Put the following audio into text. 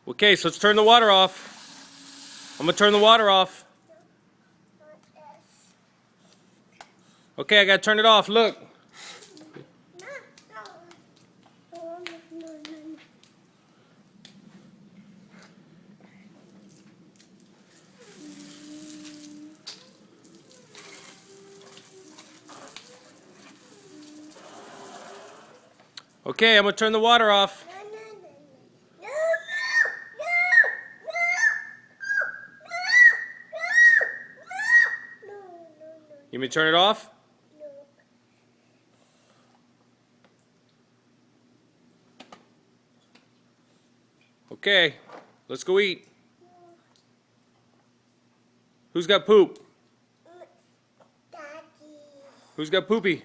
Okay, so let's turn the water off. I'm gonna turn the water off. Okay, I gotta turn it off. Look. Okay, I'm gonna turn the water off. You mean turn it off? Okay, let's go eat. Who's got poop? Daddy. Who's got poopy?